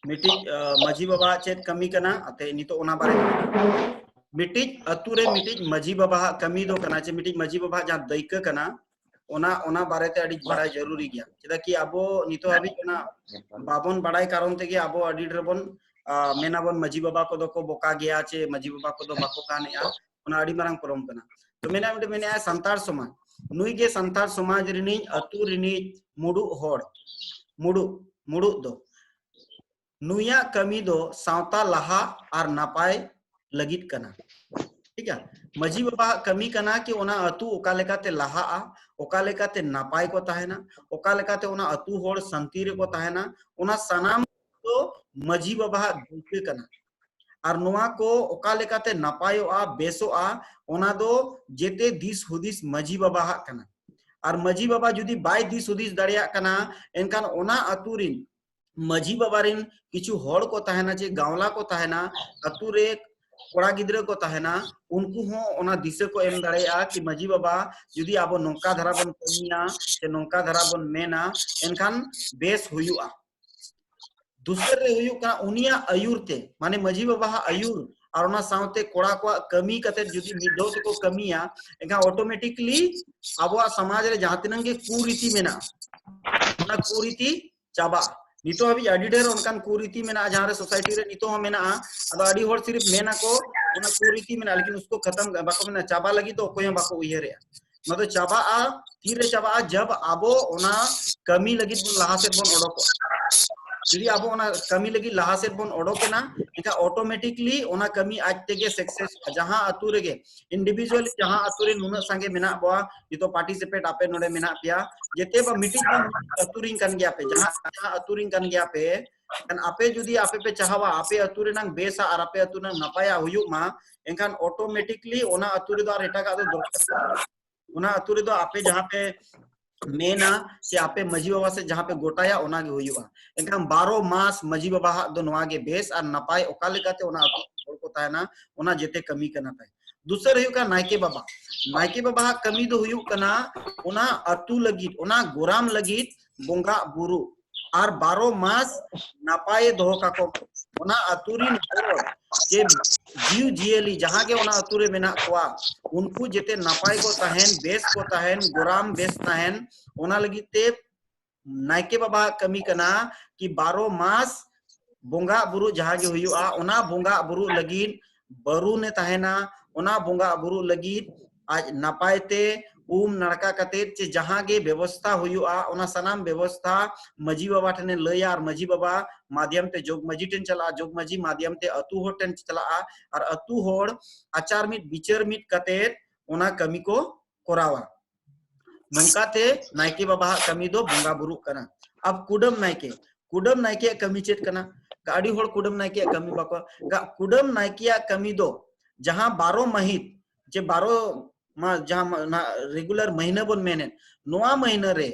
मिटी मजी बाबा चेत कमी कना अते नितो ओना बारे मिटी अतु रे मिटी मजी बाबा कमी दो कना चे मिटी मजी बाबा जहां दैक कना ओना बारे ते अड़ी बड़ाई जरूरी गया चेदा कि आबो नितो हाबी ओना बाबन बड़ाई कारण ते आबो अड़ी ड्रबन मेनाबन मजी बाबा को दो को बोका गया चे मजी बाबा को दो बाको कानेया ओना अड़ी मारंग परम कना तो मेना मिटे मेने संतार समाज नुई गे संतार समाज रिनी अतु रिनी मुडु होड़ मुडु दो नुया कमी दो सावता लहा और नापाय लगित कना ठीक है मजी बाबा कमी कना कि ओना अतु ओका लेकाते लहा ओका लेकाते नापाय को ताहेना ओका लेकाते ओना अतु होड़ संतीर को ताहेना ओना सनाम तो मजी बाबा दुखे कना और नोआ को ओका लेकाते नापायोआ बेसोआ ओना दो जेते दिस हुदिस मजी बाबा कना और मजी बाबा जुदी बाय दिस हुदिस दड़िया कना एनकान ओना अतुरिन मजी बाबा रिन किछु होड़ को ताहेना जे गावला को ताहेना अतु रे कोड़ा गिद्रे को ताहेना उनको हो ओना दिशे को एम दड़ेया कि मजी बाबा जुदी आबो नोंका धरा बन कमिया से नोंका धरा बन मेना एनखान बेस हुयुआ दूसरे हुयु का उनिया आयुरते माने मजी बाबा आयुर और ओना सावते कोड़ा को कमी कते जुदी मिदो को कमिया एका ऑटोमेटिकली आबो समाज रे जहां तिनंग के कुरीति मेना ओना कुरीति चाबा नितो हबी अडी ढेर उनकान कुरीति मेना जहां रे सोसाइटी रे नितो हो मेना अदो अडी होड़ सिर्फ मेना को ओना कुरीति मेना लेकिन उसको खत्म बाको मेना चाबा लगी तो कोई बाको उयरे न तो चाबा तीरे चाबा जब आबो ओना कमी लगी लहा से बन ओडको जुदी आबो ओना कमी लगी लहा से बन ओडोकेना एका ऑटोमेटिकली ओना कमी आज तेगे सक्सेस जहां अतु रेगे इंडिविजुअली जहां अतु रे नुना संगे मेना बवा नितो पार्टिसिपेट आपे नोडे मेना पिया जेते बा मीटिंग अतु रिंग कन गया पे जहां अतु रिंग कन गया पे kan ape judi ape pe chahawa ape aturi nang besa ar ape atu nang napaya huyuk ma enkan automatically ona aturi do ar eta ka do dorkar ona aturi do ape jahan pe मेना से आपे मजी बाबा से जहां पे गोटाया ओना गे हुयुआ एनकाम 12 मास मजी बाबा दो नोआ गे बेस और नपाय ओका लेकाते ओना होड़ को तायना ओना जेते कमी कना ताय दूसर हुयुका नायके बाबा कमी दो हुयुकना ओना अतु लगी ओना गोराम लगी बोंगा बुरु और 12 मास नपाय दोह का को ओना अतुरिन होड़ जे जीव जियली जहां के ओना अतुरे मेना कोआ उनको जेते नपाय को ताहेन बेस को ताहेन गोराम बेस ताहेन ओना लगी ते नायके बाबा कमी कना कि 12 मास बोंगा बुरु जहां के हुयुआ ओना बोंगा बुरु लगी बरु ने ताहेना ओना बोंगा बुरु लगी आज नपायते नड़का कते चे जहां गे व्यवस्था हुयुआ ओना सनाम व्यवस्था मजी बाबा ठने लया और मजी बाबा माध्यम ते जोग मजी टेन चला जोग मजी माध्यम ते अतु होड़ टेन चला और अतु होड़ आचार मिट विचार मिट कते ओना कमी को कोरावा नोंकाते नायके बाबा कमी दो बोंगा बुरु कना अब कुडम नायके कमी चेत कना गाड़ी होड़ कुडम नायके कमी बाको कुडम नायके कमी दो जहां 12 महित जे 12 मा जहां रेगुलर महीना बन मेने नोआ महीना रे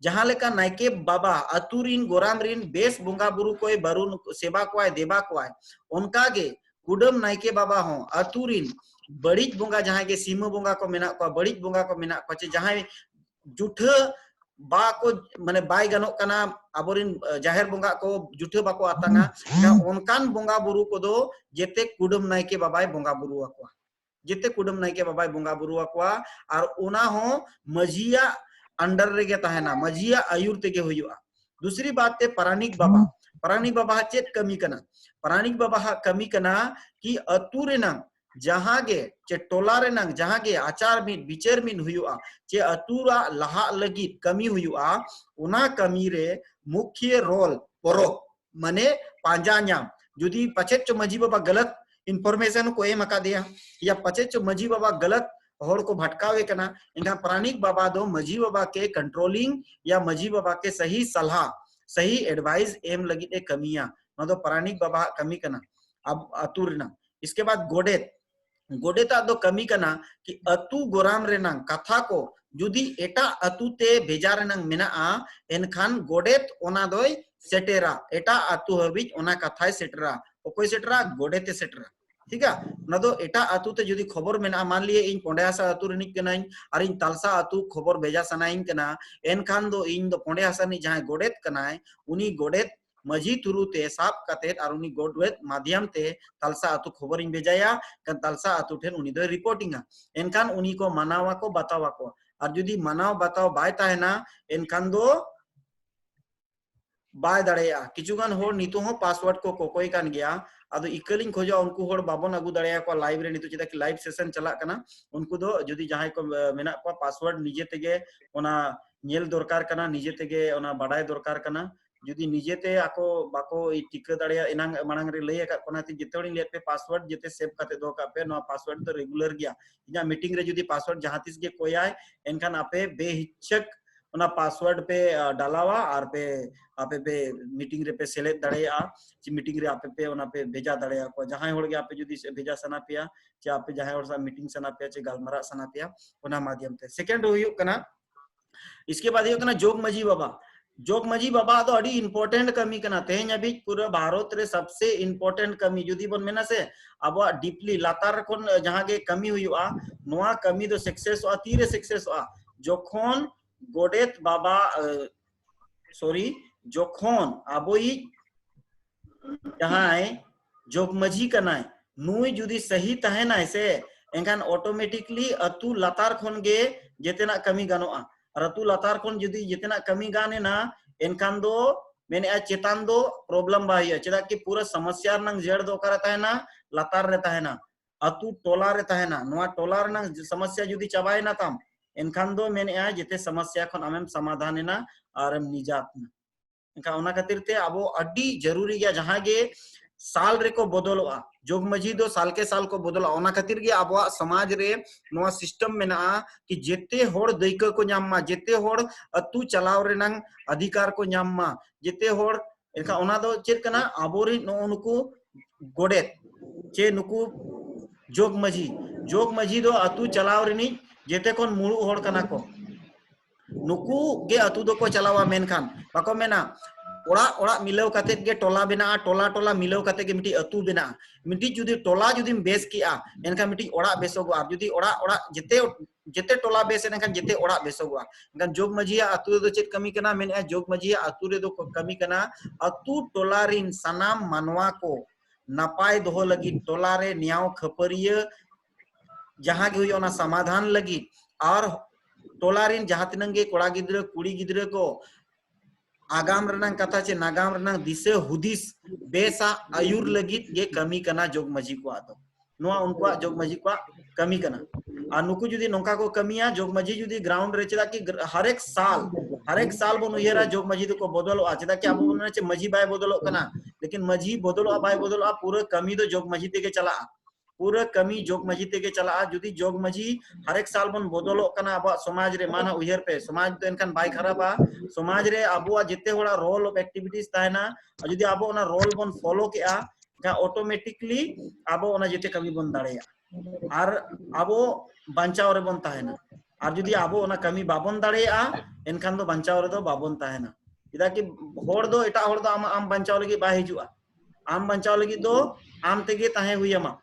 जहां लेका नायके बाबा अतुरिन गोराम रिन बेस बोंगा बुरु कोई बरुन सेवा कोय देबा कोय उनका गे कुडम नायके बाबा हो अतुरिन बड़ीज बोंगा जहां के सीमा बोंगा को मेना को बड़ीज बोंगा को मेना को जहां जुठ बा को माने बाय गनो कना अबोरिन जाहिर बोंगा को जुठ बाको आतांगा उनकान बोंगा बुरु को दो जेते कुडम नायके बाबाय बोंगा बुरु को जेते कुडम नायके बाबाय बोंगा बुरु को और ओना हो मजिया अंडर रेगे ताहेना मजिया आयुर तेगे हुयुआ दूसरी बात ते परानिक बाबा चेत कमी कना परानिक बाबा कमी कना कि अतु रेना जहां गे चे टोला रेना जहां गे आचार मिन विचार मिन हुयुआ चे अतुरा लहा लगी कमी हुयुआ ओना कमी रे मुख्य रोल परो माने पांजा न्याम जुदी पछेत चो मजी बाबा गलत इन्फॉर्मेशन को एम अका दिया या पछेत चो मजी बाबा गलत होड़ को भटकावे कना इनका प्राणिक बाबा दो मजी बाबा के कंट्रोलिंग या मजी बाबा के सही सलाह सही एडवाइस एम लगी ए कमियां न तो प्राणिक बाबा कमी कना अब अतुरना इसके बाद गोडेता दो कमी कना कि अतु गोराम रेना कथा को जुदी एटा अतुते भेजा रेना मेना एनखान गोडेत ओना दोय सेटेरा एटा अतु हबिज ओना कथाय सेटरा ओकोय सेटरा गोडेते सेटरा ठीक है न दो एटा अतु ते जुदी खबर मेना मान लिए इन पोंडेहासा अतु रिनिक कनाई और इन तालसा अतु खबर भेजा सनाइन कना एनखान दो इन दो पोंडेहासा नि जहां गोडेत कनाय उनी गोडेत मजी थ्रू ते साब कते और उनी गोडवेट माध्यम ते तालसा आतु खबर इन बेजाया kan तालसा आतु ठेन उनी दो रिपोर्टिंगा एनकान उनी को मनावा को बतावा को और जुदी मनाव बताव बाय ताहेना एनकान दो बाय दाड़ेया किचुगान होड़ नितो हो पासवर्ड को कोकोय कान गया अदो इकलिंग खोजा उनको होड़ बाबन अगु दाड़ेया को लाइव रे नितो चिदा कि लाइव सेशन चला कना उनको दो जुदी जहां को मेना को पासवर्ड निजे तेगे ओना नेल दरकार कना निजे तेगे ओना बाडाय दरकार कना जुदी निजे ते आको बाको टिका दाड़ेया एनांग मांग रे लय का कोना ति जेतोड़ी ले पे पासवर्ड जेते सेव काते दो का पे नो पासवर्ड तो रेगुलर गया इना मीटिंग रे जुदी पासवर्ड जहां तिस गे कोयाय एनखान आपे बेहिचक ओना पासवर्ड पे डालावा और पे आपे पे मीटिंग रे पे सेलेक्ट दाड़ेया ची मीटिंग रे आपे पे ओना पे भेजा दाड़ेया को जहां होड़ गे आपे जुदी भेजा सना पिया चे आपे जहां होड़ सा मीटिंग सना पिया चे गालमरा सना पिया ओना माध्यम ते सेकंड हुयु कना इसके बाद हुयु कना जोग मजी बाबा तो अड़ी इंपोर्टेंट कमी कना तेहें अभी पूरा भारत रे सबसे इंपोर्टेंट कमी जुदी बन मेना से अब डीपली लातार कोन जहां गे कमी हुयुआ नोआ कमी दो सक्सेस आ तीरे सक्सेस आ जोखोन गोडेत बाबा सॉरी जोखोन आबोई जहां जोग मजी कनाय नुई जुदी सही तहेना से एंखान ऑटोमेटिकली अतु लातार खोन गे जेतेना कमी गानोआ रतु लातार कोन जुदी जितना कमी गाने ना एनखान दो मैंने आज चेतान दो प्रॉब्लम बाहिया चेदा कि पूरा समस्या नंग जड़ दो करता है ना लातार रहता है ना अतु टोला रहता है ना नोआ टोला नंग समस्या जुदी चबाए ना तम एनखान दो मैंने आज जिते समस्या खन आमेम समाधान है ना आरम निजात ना एनका ओना खातिर ते अबो अड्डी जरूरी या जहां गे साल रे को बदलवा जोग मजी दो साल के साल को बदला ओना खातिर गे अबवा समाज रे नोआ सिस्टम में ना कि जेते होड़ दैक को न्याम्मा जेते होड़ अतु चलाव रे नंग अधिकार को न्याम्मा जेते होड़ एनका ओना दो चेत कना आबोरी नो नुकु गोडे चे नुकु जोग मजी दो अतु चलाव रे नि जेते कोन मुळु होड़ कना को नुकु गे अतु दो को चलावा मेनखान बाको मेना ओड़ा ओड़ा मिलाव काते गे टोला बेना टोला टोला मिलाव काते गे मिटी अतु बेना मिटी जुदी टोला जुदी बेस किया एनका मिटी ओड़ा बेसोगो आप जुदी ओड़ा ओड़ा जेते जेते टोला बेस एनका जेते ओड़ा बेसोगो एनका जोग मजिया अतु दो चेत कमी कना मेने जोग मजिया अतु रे दो कमी कना अतु टोला रिन सनाम मानवा को नापाय दोहो लगी टोला रे न्याव खपरिया जहां गे हुई ओना समाधान लगी और टोला रिन जहां तिनंगे कोड़ा गिद्र कुड़ी गिद्र को आगाम रनंग कथा चे नागाम रनंग दिसे हुदिस बेसा आयुर लगित गे कमी कना जोग मजी को आदो नोआ उनको जोग मजी को कमी कना और नुकु जुदी नोका को कमिया जोग मजी जुदी ग्राउंड रे चेदा कि हर एक साल बन उयरा जोग मजी को बदलो आ चेदा कि अब बन चे मजी बाय बदलो कना लेकिन मजी बदलो बाय बदलो पूरा कमी दो जोग मजी ते के चला पूरा कमी जोग मजी ते के चला जुदी जोग मजी हर एक साल बन बदलो कना अब समाज रे माना उयहर पे समाज तो एनखान बाय खराबा समाज रे अबो जिते होड़ा रोल ऑफ एक्टिविटीज ताहेना जुदी अबो ओना रोल बन फॉलो केआ का ऑटोमेटिकली अबो ओना जिते कमी बन दाड़ेया और अबो बंचाव रे बन ताहेना और जुदी अबो ओना कमी बाबन दाड़ेया एनखान दो बंचाव रे दो बाबन ताहेना इदा कि होड़ दो एटा होड़ दो आम बंचाव लगी बा हिजुआ आम बंचाव लगी दो आम तेगे ताहे हुयमा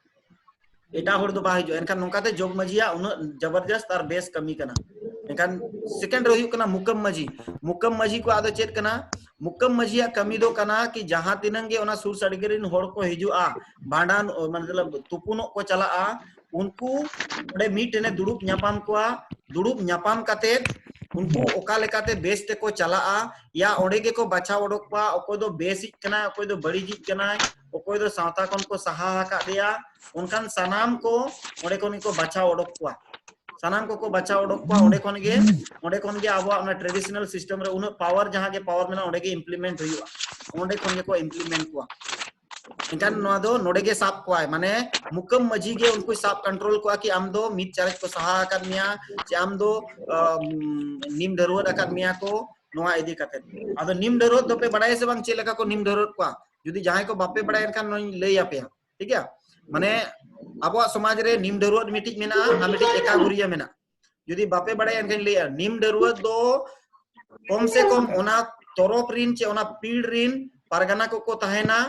एटा होड़ दो बा हिजु एनखान नोकाते जोग मजिया उन जबरदस्त और बेस कमी कना एनखान सेकंड रही कना मुकम मजी को आदो चेत कना मुकम मजिया कमी दो कना कि जहां तिनंगे ओना सुर सड़गरिन होड़ को हिजुआ भांडान मतलब तुपुनो को चला उनको ओडे मीटने दुड़ुप न्यापाम काते उनको ओका लेकाते बेस ते को चला या ओडे के को बचा ओडोक पा ओको दो बेसिक कना ओको दो बड़ी जी कना ओको दो सावता कोन को सहा का दिया उनकान सनाम को ओडे कोन को बचा ओडोक पा सनाम को बचा ओडोक पा ओडे कोन गे आबो ना ट्रेडिशनल सिस्टम रे उन पावर जहां के पावर मेना ओडे के इम्प्लीमेंट हुआ ओडे कोन को इम्प्लीमेंट को इनकान नोआ दो नोडे के साप को आए माने मुकम मजी गे उनको साप कंट्रोल को कि आम दो मित चारक को सहा अकादमिया जे आम दो निम धरुवत अकादमिया को नोआ इदी कते आदो निम धरुवत दो पे बड़ाय से बांग चेलका को निम धरुवत को जुदी जहां को बापे बड़ाय एनकान नोई लई आपे ठीक है माने आबो समाज रे निम धरुवत मिटिज मेना आ मिटिज एका गुरिया मेना जुदी बापे बड़ाय एनकान लई निम धरुवत दो कम से कम ओना तोरफ रिन चे ओना पीड़ रिन परगना को ताहेना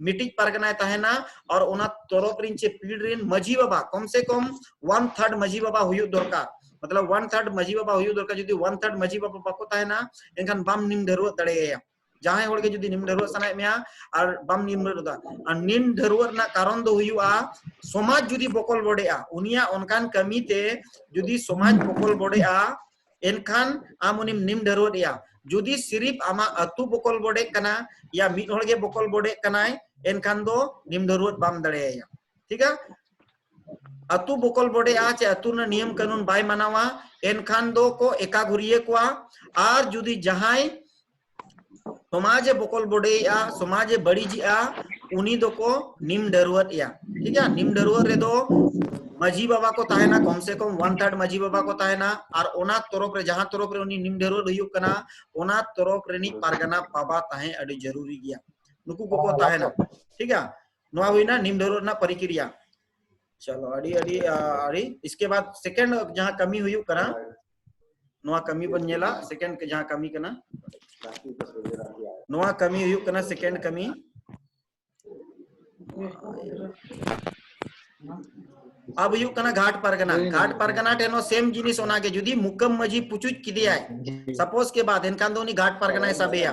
मिटिज परगना ताहेना और ओना तोरफ रिन चे पीड़ रिन मजी बाबा कम से कम 1/3 मजी बाबा हुयु दरकार मतलब 1/3 मजी बाबा हुयु दरकार जुदी 1/3 मजी बाबा बाको ताहेना एनखान बाम निम धरुवत दड़ेया जहां होड़ के जुदी निम ढरुआ सनाय मेया और बम निम ढरुआ और निम ढरुआ ना कारण दो हुयुआ समाज जुदी बकल बडेआ उनिया उनकान कमी ते जुदी समाज बकल बडेआ एनखान आम उनिम निम ढरुआ जुदी सिर्फ आमा अतु बकल बडे कना या मिद होड़गे बकल बडे कनाय एनखान दो निम ढरुआ बाम दड़ेया ठीक है अतु बकल बडेआ चे अतु ना नियम कानून बाय मानावा एनखान दो को एका घुरिए कोआ और जुदी जहाय समाजे बकल बडेआ समाजे बड़ीजिया उनी दो को निम ढरुआ ठीक है निम ढरुआ रे दो मजी बाबा को ताहेना कम से कम 1/3 मजी बाबा को ताहेना और ओना तरफ रे जहां तरफ रे उनी निम ढरुआ हुयुक कना ओना तरफ रेनी पारगना बाबा ताहे अडी जरूरी गया नुकु को ताहेना ठीक है नोआ हुइना निम ढरुआ ना परिक्रिया चलो अड़ी अड़ी अड़ी इसके बाद सेकंड जहां कमी हुयुक कना नोआ कमी बन नेला सेकंड के जहां कमी कना नोआ कमी हुयुक कना सेकंड कमी अब हुयुक कना घाट परगना टेनो सेम जिनिस ओना के जुदी मुकम मजी पुचुच किदियाय सपोज के बाद एनकान दोनी घाट परगना सबेया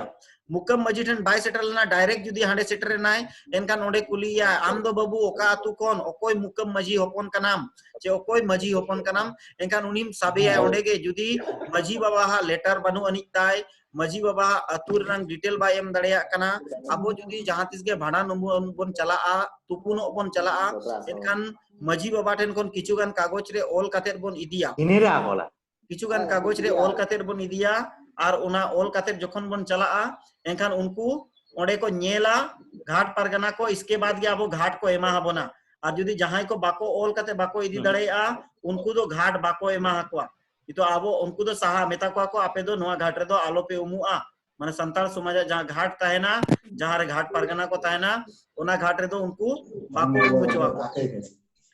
मुकम मजी ठन बाय सेटल ना डायरेक्ट जुदी हांडे सेटर नाय एनकान ओंडे कुलिया आम दो बाबू ओका अतु कोन ओकोय मुकम मजी होपन कनाम चे ओकोय मजी होपन कनाम एनकान उनिम सबेया ओंडे के जुदी मजी बाबा हा लेटर बनु अनिताय मजी बाबा अतुर रंग डिटेल बाय एम दड़ेया कना अबो जुदी जहां तिस के भाड़ा नंबर चला तुपुनो बन चला एनकान मजी बाबा ठेन कोन किचुगान कागज रे ओल कातेर बोन इदिया इनेरा बोला किचुगान कागज रे ओल कातेर बोन इदिया और उना ओल कातेर जखन बोन चला एनखान उनको ओंडे को नेला घाट परगना को इसके बाद के अब घाट को एमा हबोना और जुदी जहां को बाको ओल काते बाको इदी दड़ेया उनको तो घाट बाको एमा हकवा तो अब उनको तो सहा मेता को आपे दो नोआ घाट रे दो आलो पे उमुआ माने संताल समाज जहां घाट ताहेना जहां रे घाट परगना को ताहेना ओना घाट रे दो उनको बाको उमुचवा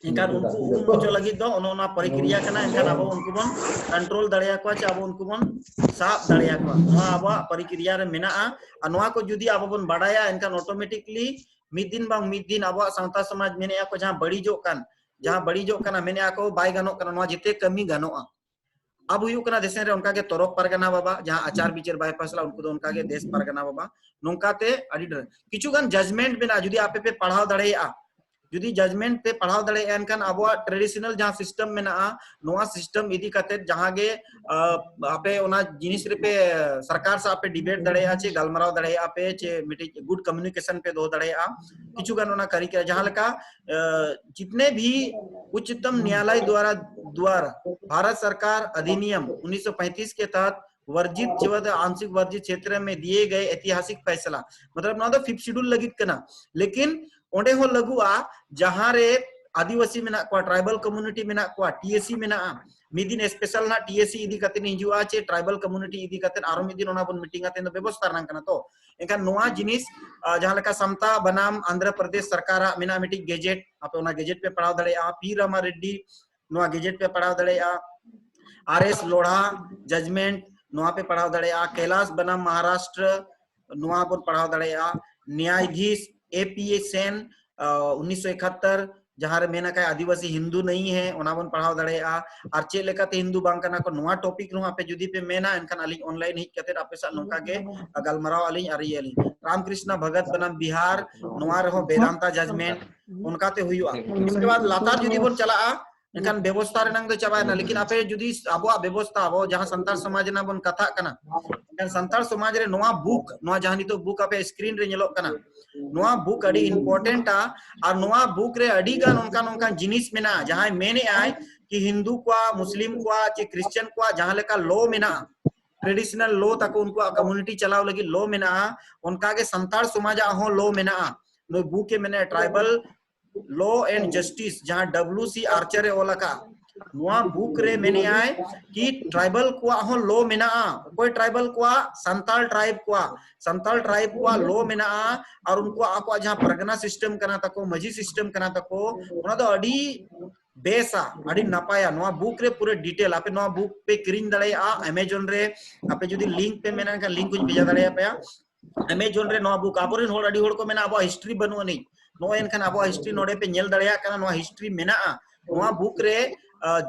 इनकान उनको उमुचो लगी दो ओना परिक्रिया कना इनकान अब उनको बन कंट्रोल दड़ेया को चे अब उनको बन साफ दड़ेया को नोआ अब परिक्रिया रे मेना आ नोआ को जुदी अब बन बडाया इनकान ऑटोमेटिकली मिद दिन अब सावता समाज मेने को जहां बड़ी जो कना मेने को बाय गानो कना नोआ जिते कमी गानो अब हुयुक कना देश रे उनका के तरफ परगना बाबा जहां आचार विचार बाय फैसला उनको दो उनका के देश परगना बाबा नोंकाते अडी किछु गान जजमेंट बिना जुदी आपे पे पढ़ाव दड़ेया जुदी जजमेंट पे पढ़ाव दड़े एनखान अब ट्रेडिशनल जहां सिस्टम में नोआ सिस्टम इदी कते जहां गे आपे ओना जिनिस रे पे सरकार से आपे डिबेट दड़े आछे गलमराव दड़े आपे चे मिटी गुड कम्युनिकेशन पे दो दड़े किछु गान ओना करी के जहां लका जितने भी उच्चतम न्यायालय द्वारा भारत सरकार अधिनियम 1935 के तहत वर्जित आंशिक वर्जित क्षेत्र में दिए गए ऐतिहासिक फैसला मतलब ना तो 5th शेड्यूल लगित कना लेकिन ओंडे हो लगुआ जहां रे आदिवासी मेना को ट्राइबल कम्युनिटी मेना को टीएसी मेना मिदिन स्पेशल ना टीएसी इदी कते हिजुआ चे ट्राइबल कम्युनिटी इदी कते आरो मिदिन ओना बन मीटिंग आते व्यवस्था रंग कना तो एनका नोआ जिनिस जहां लेका समता बनाम आंध्र प्रदेश सरकार मेना मिटी गेजेट आपे ओना गेजेट पे पढ़ाव दड़े पी रामा रेड्डी नोआ गेजेट पे पढ़ाव दड़े आरएस लोढ़ा जजमेंट नोआ पे पढ़ाव दड़े कैलाश बनाम महाराष्ट्र नोआ बन पढ़ाव दड़े न्यायाधीश एपीए सेन 1971 जहां रे मेना का आदिवासी हिंदू नहीं है ओना बन पढ़ाव दड़े और चे लेकाते हिंदू बांग कना को नोआ टॉपिक नो आपे जुदी पे मेना एनखान अली ऑनलाइन हिट कते आपे सा नोका के गलमराव अली अरी अली रामकृष्ण भगत बनाम बिहार नोआ रहो वेदांता जजमेंट उनका ते हुयुआ इसके बाद लातार जुदी बन चला एनखान व्यवस्था रे नंग दो चाबा ना लेकिन आपे जुदी अबो व्यवस्था अबो जहां संताल समाज ना बन कथा कना एनखान संताल समाज रे नोआ बुक नोआ जहां नितो बुक आपे स्क्रीन रे नेलो कना नोआ बुक अडी इंपोर्टेंट और नोआ बुक रे अडी गान उनका जिनिस मेना जहां मेने आय कि हिंदू को मुस्लिम को चे क्रिश्चियन को जहां लेका लो मेना ट्रेडिशनल लो तक उनको कम्युनिटी चलाव लगी लो मेना उनका के संताल समाज हो लो मेना नो बुक के मेने ट्राइबल लॉ एंड जस्टिस जहां डब्ल्यूसी आर्चर रे ओलाका नोआ बुक रे मेने आय कि ट्राइबल को हो लो मेना कोई ट्राइबल को संताल ट्राइब को लो मेना और उनको आको जहां परगना सिस्टम कना तको मजी सिस्टम कना तको ओना दो अडी बेसा अडी नपाया नोआ बुक रे पूरे डिटेल आपे नोआ बुक पे किरिंग दड़े अमेज़न रे आपे जुदी लिंक पे मेना का लिंक कुछ भेजा दड़े पे अमेज़न रे नोआ बुक आबोरेन होड़ अडी होड़ को मेना अब हिस्ट्री बनु नहीं नो एनखान अब हिस्ट्री नोडे पे नेल दड़ेया कना नो हिस्ट्री मेना नोआ बुक रे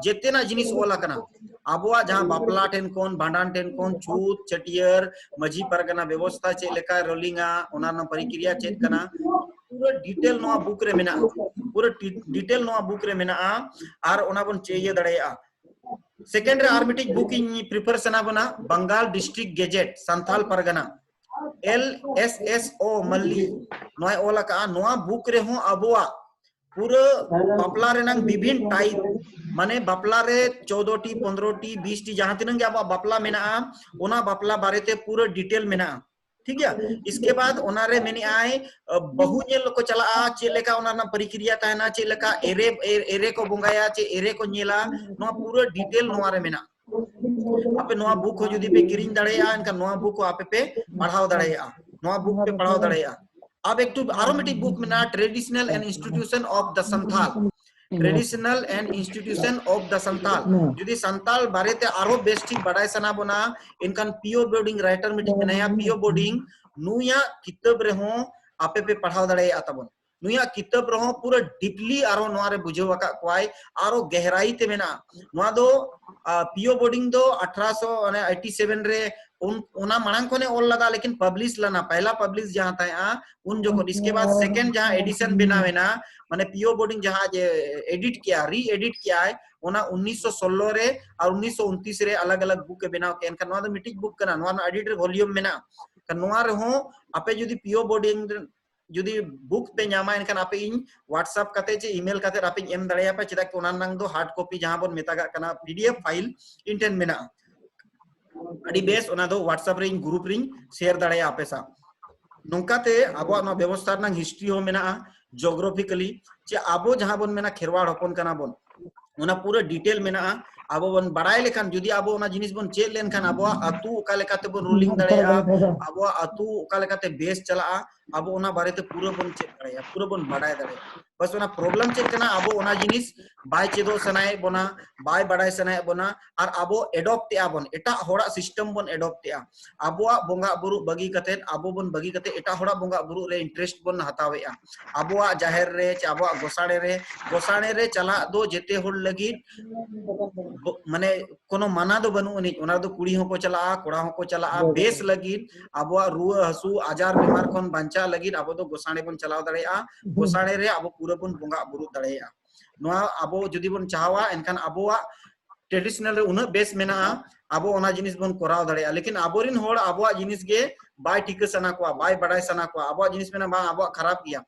जेतेना जिनिस ओला कना आबोआ जहां बापला टेन कोन भांडान टेन कोन छूत चटियर मजी परगना व्यवस्था चे लेका रोलिंगा ओना ना परिक्रिया चेक कना पूरा डिटेल नोआ बुक रे मेना पूरा डिटेल नोआ बुक रे मेना आर ओना बन चेय दड़ेया सेकेंड रे आर मिटिज बुक इन प्रिफर सना बना Bengal district gazette Santhal Pargana LSSO मल्ली नोय ओलका नोआ बुक रे हो आबोआ पूरा बापला रे नंग विभिन्न टाइप माने बापला रे 14 टी 15 टी 20 टी जहां तिनंग अब बापला मेना ओना बापला बारेते पूरा डिटेल मेना ठीक है। इसके बाद ओनारे मेनी आए बहु नेल को चला चे लेका ओना ना परिक्रिया ताना चे लेका एरे को बुंगाया चे एरे को नेला नो पूरा डिटेल नोआ रे मेना आपे नोआ बुक को जुदी पे किरिंग दड़ेया इनका नोआ बुक को आपे पे पढ़ाओ दड़ेया नोआ बुक पे पढ़ाओ दड़ेया। अब एक टू आरोमेटिक बुक में ना traditional and institution of the Santhal traditional and institution of the Santhal जुदी संथाल बारेते आरो बेस्टी बड़ाई सना बना इनकन पीओ बोर्डिंग राइटर मीटिंग में नया पीओ बोर्डिंग नुया किताब रे हो आपे पे पढ़ाओ दड़ेया तबन नुया किताब रे हो पूरा डीपली आरो नोआरे बुझेवा का क्वाई आरो गहराई ते मेना नोआ दो पीओ बोर्डिंग दो 1887 रे उना मांग को ने ऑल लगा लेकिन पब्लिश लाना पहला पब्लिश जहां था उन जो को इसके बाद सेकंड जहां एडिशन बनावे ना माने पीओ बोर्डिंग जहां एडिट किया री एडिट किया है ओना 1916 रे और 1929 रे अलग अलग बुक के बनाव के एनका नोआ दो मिटिक बुक कना नोआ एडिटर वॉल्यूम मेना कनोआ रे हो आपे जदी पीओ बोर्डिंग जदी बुक पे नामा एनकन आपे इन व्हाट्सएप कते चे ईमेल कते आपे एम दड़ेया पे चेदा कोना नंग दो हार्ड कॉपी जहां बोन मेतागा कना पीडीएफ फाइल इंटेन मेना अड़ी बेस ओना दो व्हाट्सएप रे ग्रुप रे शेयर दड़ेया आपे सा नोंकाते आबो ना व्यवस्था ना हिस्ट्री हो मेना ज्योग्राफिकली चे आबो जहां बोन मेना खेरवाड़ होपन कना बोन ओना पूरा डिटेल मेना आबो बन बड़ाई लेखान जुदी आबो ओना जिनिस बन चेक लेनखान आबो अतु ओका लेकाते बन रूलिंग दड़ेया आबो अतु ओका लेकाते बेस चला आबो ओना बारेते पूरा बन चेक दड़ेया पूरा बन बड़ाई दड़ेया बस ओना प्रॉब्लम चेक कना आबो ओना जिनिस बाय चेदो सनाय बोना बाय बड़ाई सनाय बोना और आबो एडॉप्ट या बन एटा होड़ा सिस्टम बन एडॉप्ट या आबोआ बोंगा बुरु बगी कते आबो बन बगी कते एटा होड़ा बोंगा बुरु रे इंटरेस्ट बन हतावेया आबोआ जाहेर रे चे आबोआ गोसाणे रे चला दो जेते होड़ लगी माने कोनो माना दो बनु नि ओना दो कुड़ी हो को चला कोड़ा हो को चला बेस लगी आबो रुआ हसु आजार बीमार कोन बांचा लगी आबो दो गोसाणे बन चलाव दड़ेया गोसाणे रे आबो पूरा बन बोंगा बुरु दड़ेया नोआ आबो जुदी बन चाहवा एनखान आबोआ ट्रेडिशनल रे उना बेस मेना आबो ओना जिनिस बन कराव दड़ेया लेकिन आबोरिन होड़ आबोआ जिनिस गे बाय टिक सना को बाय बड़ाई सना को आबोआ जिनिस मेना बा आबोआ खराब किया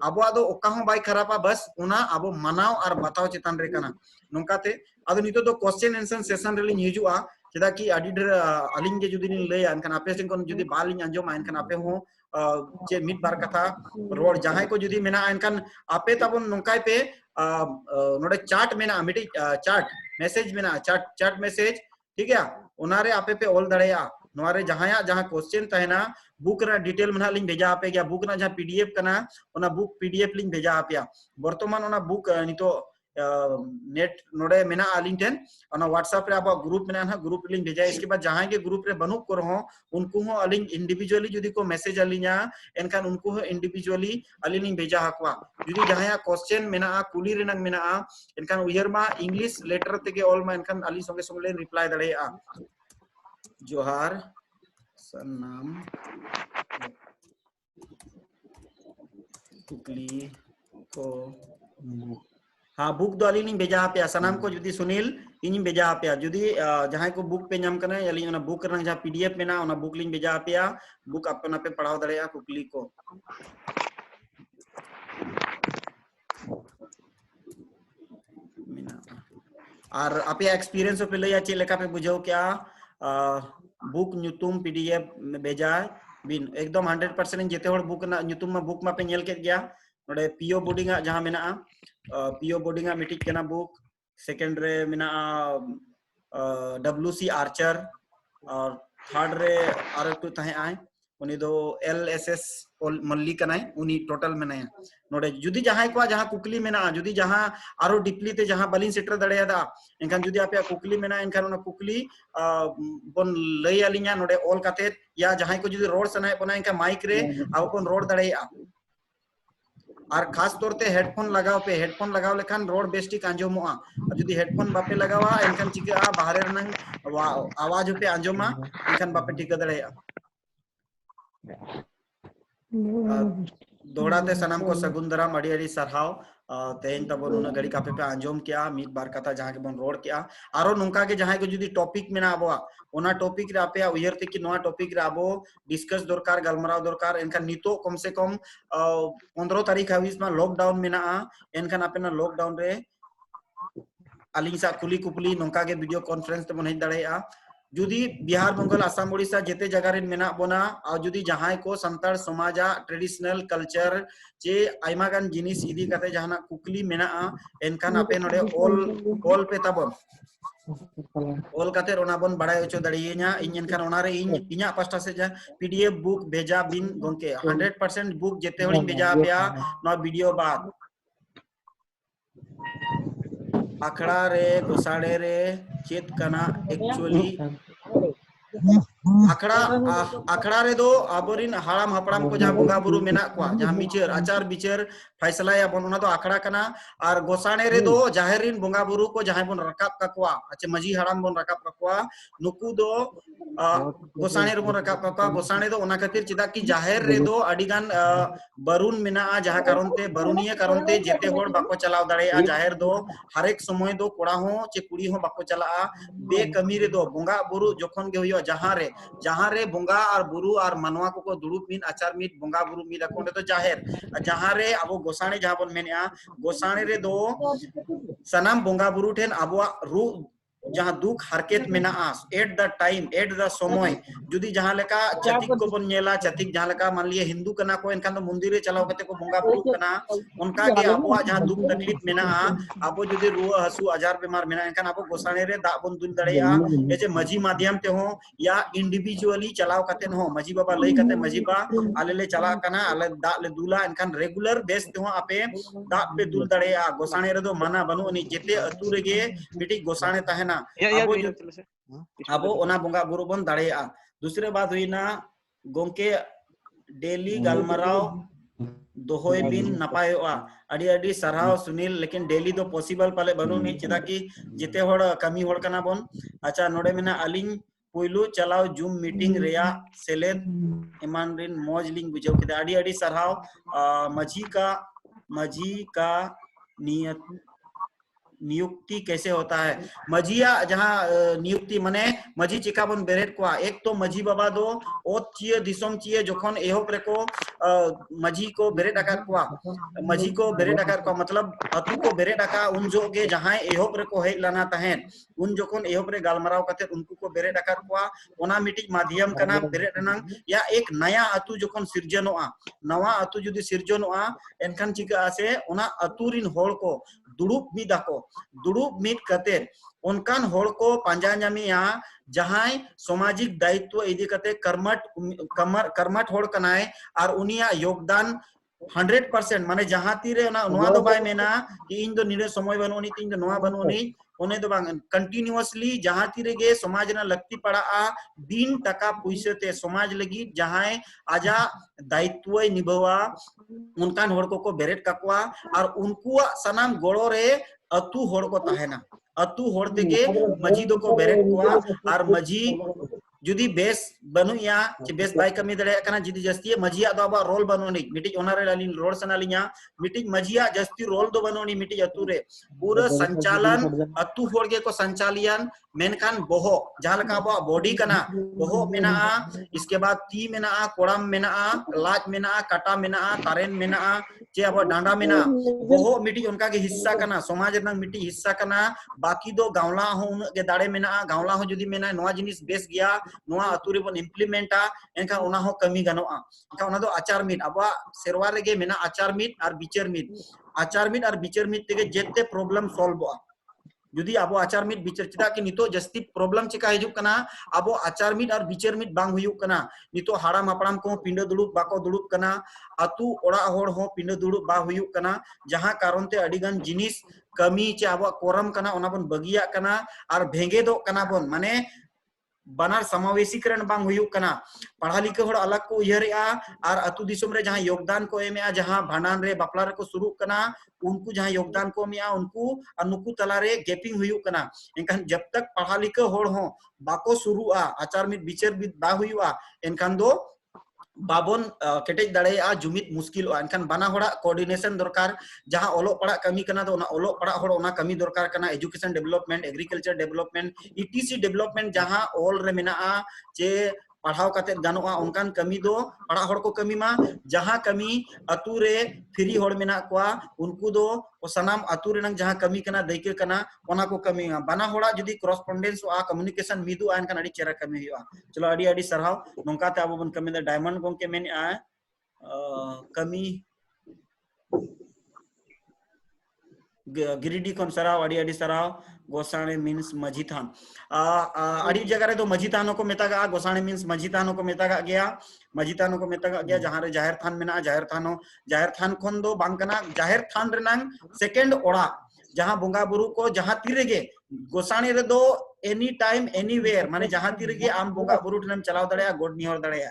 आबोआ दो ओका हो बाय खराबा बस उना आबो मनाव और बताव चेतन रे कना नोंकाते आदो नितो दो क्वेश्चन आंसर सेशन रे लिन हिजुआ चेदा कि आडी ढेर अलिंग जे जुदी नि लय अनखान आपे सिन कोन जुदी बालिन अंजो मा अनखान आपे हो जे मिट बार कथा रोड जहां को जुदी मेना अनखान आपे तबन नोंकाय पे नोडे चार्ट मेना मिटी चार्ट मैसेज मेना चार्ट मैसेज ठीक है ओनारे आपे पे ऑल दड़ेया नोआरे जहां क्वेश्चन तहना बुक रा डिटेल मना लिंग भेजा आपे गया बुक ना जहां पीडीएफ कना ओना बुक पीडीएफ लिंग भेजा आपया वर्तमान ओना बुक नितो नेट नोडे मेना आलिंग टेन ओना व्हाट्सएप रे आपा ग्रुप मेना ना ग्रुप लिंक भेजा इसके बाद जहां के ग्रुप रे बनुक कर हो उनको हो अलिंग इंडिविजुअली जदी को मैसेज अलिंगा एनखान उनको हो इंडिविजुअली अलिंग भेजा हकवा जदी जहां क्वेश्चन मेना कुली रेनंग मेना एनखान उयर मा इंग्लिश लेटर तेगे ऑल मा एनखान अली संगे संगे रिप्लाई दड़ेया जोहार सन्नाम कुकली को हाँ बुक दो अली भेजा पे सनाम को जुदी सुनील इन भेजा पे जुदी जहां को बुक पे नाम करना अली ओना बुक करना जहां पीडीएफ में ना ओना बुक लिंक भेजा पे बुक अपना पे पढ़ाओ दड़ेया कुकली को और आपे एक्सपीरियंस पे लया चे लेका पे बुझो क्या बुक न्यूतुम पीडीएफ में भेजा बिन एकदम 100% जेते होड़ बुक ना न्यूतुम में बुक मा पे नेल के गया नोडे पीओ बोर्डिंग जहां मेना पीओ बोर्डिंग मिटिक केना बुक सेकंड रे मेना डब्ल्यूसी आर्चर और थर्ड रे आर टू तहे आए उनी दो एलएसएस मल्ली कनाय उनी टोटल में नया नोडे जुदी जहां को जहां कुकली मेना जुदी जहां आरो डीपली ते जहां बलिन सेटर दड़ेया दा एनखान जुदी आपे कुकली मेना एनखान ओना कुकली बन लय अलिया नोडे ऑल काते या जहां को जुदी रोड सनाय बना एनका माइक रे अब बन रोड दड़ेया और खास तौर ते हेडफोन लगाव लेखान रोड बेस्टिक आंजोमोआ जुदी हेडफोन बापे लगावा एनखान चिका बाहरे रनंग आवाज पे आंजोमा एनखान बापे टिका दड़ेया दोहराते सनम को सगुंदराम अड़ी अड़ी सरहाव तेन तबन उन घड़ी कापे पे आंजोम किया मीत बार कथा जहां के बन रोड किया आरो नुका के जहां के जुदी टॉपिक मेना आबोआ ओना टॉपिक रे आपे उयहर ते कि नोआ टॉपिक रे आबो डिस्कस दरकार गलमराव दरकार एनखान नितो कम से कम 15 तारीख हाविस मा लॉकडाउन मेना एनखान आपे ना लॉकडाउन रे अलिंग सा कुली कुपली नुका के वीडियो कॉन्फ्रेंस ते बन हेज दड़ेया जुदी बिहार बंगाल आसाम ओडिशा जेते जगह रे मेना बोना आ जुदी जहां को संतार समाजा ट्रेडिशनल कल्चर जे आइमा गान जिनिस इदी कते जहाना कुकली मेना एनखान आपे नोडे ऑल पे तबन ऑल कते रोना बन बड़ाय ओचो दड़ियेना इन एनखान ओना रे इन्या पास्टा से जा पीडीएफ बुक भेजा बिन गोंके 100% बुक जेते होलिंग भेजा पेया नो वीडियो बाद आखड़ा रे गोसाड़े रे चेत कना एक्चुअली आखड़ा रे दो आबोरिन हाड़ाम हपड़ाम को जहां बंगा बुरु मेना को जहां मिचर आचार बिचार फैसला या बन तो आखड़ा कना और गोसाणे रे दो जाहेरिन बंगा बुरु को जहां बन रकाब काकुआ अच्छा मजी हाड़ाम बन रकाब काकुआ नुकु दो गोसाणे रे बन रकाब काकुआ गोसाणे दो ओना खातिर चिदा कि जाहेर रे दो अडिगान बरुन मेना जहां कारणते बरुनिया कारणते जेते होड़ बाको चलाव दाड़ेया जाहेर दो हरेक समय दो कोड़ा हो चे कुड़ी हो बाको चला बे कमी रे दो बंगा बुरु जखन गे होयो जहां रे बंगा और बुरु और मानवा को दुड़ुब मिन आचार मित बंगा बुरु मिद अकोंडे तो जाहेर जहां रे अब गोसाणे जहां बन मेनेआ गोसाणे रे दो सनाम बंगा बुरु ठेन अबवा रू जहां दुख हरकेत मेना at the time at the समय जुदी जहां लेका चतिक को बन नेला चतिक जहां लेका मान लिया हिंदू कना को एनखान तो मंदिर रे चलाव कते को बंगा बुरु कना उनका के अबवा जहां दुख तकलीफ मेना अबो जुदी रुआ हसु आजार बीमार मेना एनखान अबो गोसाणे रे दा बन दुल दड़ेया ए जे मजी माध्यम ते हो या इंडिविजुअली चलाव कते हो मजी बाबा लई कते मजी बा आले ले चला कना आले दा ले दुला एनखान रेगुलर बेस ते हो आपे दा पे दुल दड़ेया गोसाणे रे दो माना बनु नि जेते अतु रेगे मिटी गोसाणे तहना अब ओना बंगा बुरु बन दाड़ेया दूसरे बात हुईना गोंके डेली गलमराव दोहोय बिन नपायोआ अड़ी अड़ी सरहाव सुनील लेकिन डेली दो पॉसिबल पाले बनु नि चिदा कि जेते होड़ कमी होड़ कना बन अच्छा नोडे मेना अलिंग पुइलु चलाव जूम मीटिंग रेया सेलेद इमान रिन मौज लिंग बुझाव के अड़ी अड़ी सरहाव मजी का नियुक्ति कैसे होता है मजिया जहां नियुक्ति माने मजी चिका बन बेरेट को एक तो मजी बाबा दो ओत चिए दिसोम चिए जोखन एहोप रे को मजी को बेरेट आकार को मजी को बेरेट आकार को मतलब अतु को बेरेट आका उन जो के जहां एहोप रे को हे लाना तहन उन जोखन एहोप रे गालमराव कते उनको को बेरेट आकार को ओना मीटिंग माध्यम कना बेरेट रनंग या एक नया अतु जोखन सिरजनोआ नवा अतु जुदी सिरजनोआ एनखान चिका आसे ओना अतुरिन होड़ को दुड़ुब मिदाको दुड़ुब मिद कते उनकान होड़ को पांजा नामिया जहां सामाजिक दायित्व इदी कते कर्मठ होड़ कनाय और उनिया योगदान 100% माने जहां तीरे ना नोआ दो बाय मेना कि इन दो निरे समय बनोनी तीन दो नोआ बनोनी ओने दो बांग कंटिन्यूअसली जहां तीरे गे समाज ना लगती पड़ा बिन टका पुइसे ते समाज लगी जहां आजा दायित्व निभवा उनकान होड़ को बेरेट काकुआ और उनको सनाम गोड़ो रे अतु होड़ को तहना अतु होड़ तेगे मजी दो को बेरेट कुआ और मजी जुदी बेस बनुया कि बेस बाय कमी दड़े कना जुदी जस्ती मजिया दो बा रोल बनोनी मिटिक ओना रे लालिन रोड सनालिया मिटिक मजिया जस्ती रोल दो बनोनी मिटिक अतु रे पूरा संचालन अतु होड़गे को संचालियन मेनखान बोहो जहां लका बो बॉडी कना बोहो मेना इसके बाद ती मेना कोड़ाम मेना लाज मेना काटा मेना तारेन मेना जे अब डांडा मेना बोहो मिटिक उनका के हिस्सा कना समाज रंग मिटिक हिस्सा कना बाकी दो गावला हो उन के दाड़े मेना गावला हो जुदी मेना नवा जिनिस बेस गया नवा अतु रे बन इम्प्लीमेंटा एनका ओना हो कमी गनोआ एनका ओना दो आचार मिट अब सेरवा रेगे मेना आचार मिट और बिचार मिट तेगे जेते प्रॉब्लम सॉल्व हो जुदी अब आचार मिट बिचार चिदा कि नितो जस्ती प्रॉब्लम चिका हिजुक कना अब आचार मिट और बिचार मिट बांग हुयुक कना नितो हाड़ाम हापड़ाम को पिंडा दुड़ुब बाको दुड़ुब कना अतु ओड़ा होड़ हो पिंडा दुड़ुब बा हुयुक कना जहां कारण ते अडिगन जिनिस कमी चे अब कोरम कना ओना बन बगिया कना और भेंगे दो कना बन माने बानार समावेशीकरण बांग हुयुक कना पढ़ा लिखा हड़ अलग को उयहरेआ और अतु दिसम रे जहां योगदान को एमेआ जहां भांडान रे बापला रे को शुरू कना उनको जहां योगदान को एमेआ उनको अनुकु तलारे गैपिंग हुयुक कना एनखान जब तक पढ़ा लिखा हड़ हो बाको शुरूआ आचार मित विचार मित बा हुयुआ एनखान दो बाबन केटेज दाड़ेया जुमित मुश्किल एनखान बाना हड़ा कोऑर्डिनेशन दरकार जहां ओलो पड़ा कमी कना तो ओलो पड़ा हड़ ओना कमी दरकार कना education development agriculture development etc development जहां ऑल रे मेना जे पढ़ाव काते गानोआ उनकान कमी दो पढ़ा हड़ को कमी मा जहां कमी अतु रे फ्री हड़ मेना कोआ उनको दो सनाम अतु रेनंग जहां कमी कना दैके कना ओना को कमी बाना हड़ा जदी क्रॉसपोंडेंस आ कम्युनिकेशन मिदु आनकान अडी चेरा कमी हुआ चलो अडी अडी सरहाव नोंकाते आबो बन कमी दा डायमंड गोंके मेनआ कमी गिरिडी खन सराव अडी अडी सराव गोसाणे मीन्स मजी थान अडी जगह रे तो मजी थानो को मेता गोसाणे मीन्स मजी थानो को मेता गया मजी थानो को मेता गया जहां रे जाहिर थान मेना जाहिर थान खन दो बांकना जाहिर थान रेनांग सेकंड ओड़ा जहां बोंगा बुरु को जहां तीरेगे गोसाणे रे दो एनी टाइम एनीवेयर माने जहां तीरेगे आम बोंगा बुरु ठनम चलाव दड़ेया गोड निहर दड़ेया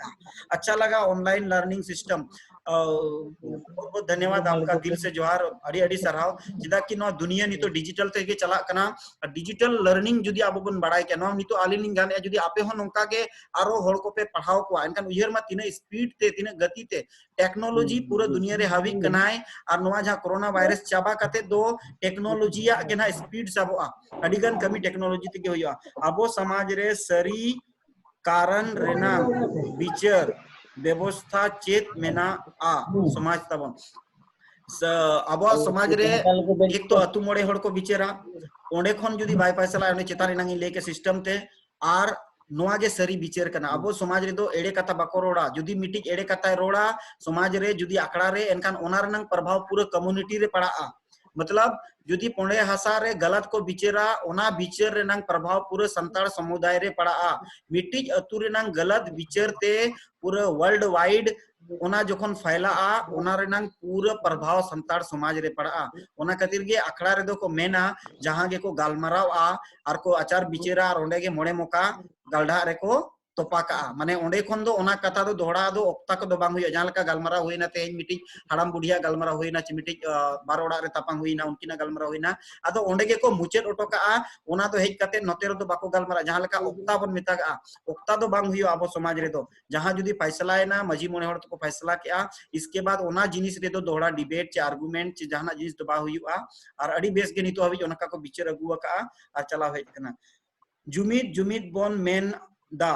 अच्छा लगा ऑनलाइन लर्निंग सिस्टम बहुत बहुत धन्यवाद आपका दिल से जोहार अड़ी अड़ी सरहाव चिदा कि नो दुनिया नि तो डिजिटल तेगे चला कना डिजिटल लर्निंग जुदी आबो बन बाड़ाय के नो नि तो आलिन गाने जुदी आपे हो नोंका के आरो हड़ को पे पढ़ाव को एनकान उयहर मा तिने स्पीड ते तिने गति ते टेक्नोलॉजी पूरा दुनिया रे हावी कनाय और नोवा जहां कोरोना वायरस चाबा काते दो टेक्नोलॉजी या के ना स्पीड साबोआ अड़ी गन कमी टेक्नोलॉजी ते होया आबो समाज रे सरी कारण रेना विचार व्यवस्था चेत मेना आ समाज तबन अब समाज रे एक तो अतु मोड़े हड़ को बिचेरा ओंडे खन जुदी बाय पैसला ओने चेतान नंगी लेके सिस्टम ते आर नोआ गे सरी बिचेर कना अब समाज रे दो एड़े कथा बाको रोड़ा जुदी मिटिज एड़े कथा रोड़ा समाज रे जुदी आकड़ा रे एनखान ओना रनंग प्रभाव पूरा कम्युनिटी रे पड़ा मतलब जुदी पोंडे हासा रे गलत को बिचेरा ओना बिचेर रे नंग प्रभाव पूरे संताड़ समुदाय रे पड़ा मिटिज अतु रे नंग गलत बिचेर ते पूरा वर्ल्ड वाइड ओना जोखन फैला ओना रे नंग पूरा प्रभाव संताड़ समाज रे पड़ा ओना खातिर गे आखड़ा रे दो को मेना जहां गे को गालमाराव आर को आचार बिचेरा और ओंडे गे मोड़े मोका गालढा रे को तोपाका माने ओंडे खन दो ओना कथा दो दोहड़ा दो ओक्ता को दो बांग हुई जहां लका गालमारा हुईना तेज मिटिज हड़ाम बुढ़िया गालमारा हुईना चे मिटिज बार ओड़ा रे तापांग हुईना उनकिना गालमारा हुईना आदो ओंडे गे को मुचेद ओटोका ओना दो हेज कते नोते रे दो बाको गालमारा जहां लका ओक्ता बन मेतागा ओक्ता दो बांग हुई आबो समाज रे दो जहां जुदी फैसलायना मजी मोने हड़ तो फैसला के इसके बाद ओना जिनिस रे दो दोहड़ा डिबेट चे आर्गुमेंट चे जहां जिनिस दो बा हुईआ और अड़ी बेस गे नितो हबी ओनका को बिचार अगुआ और चला हेज कना जुमिद जुमिद बोन मेन दा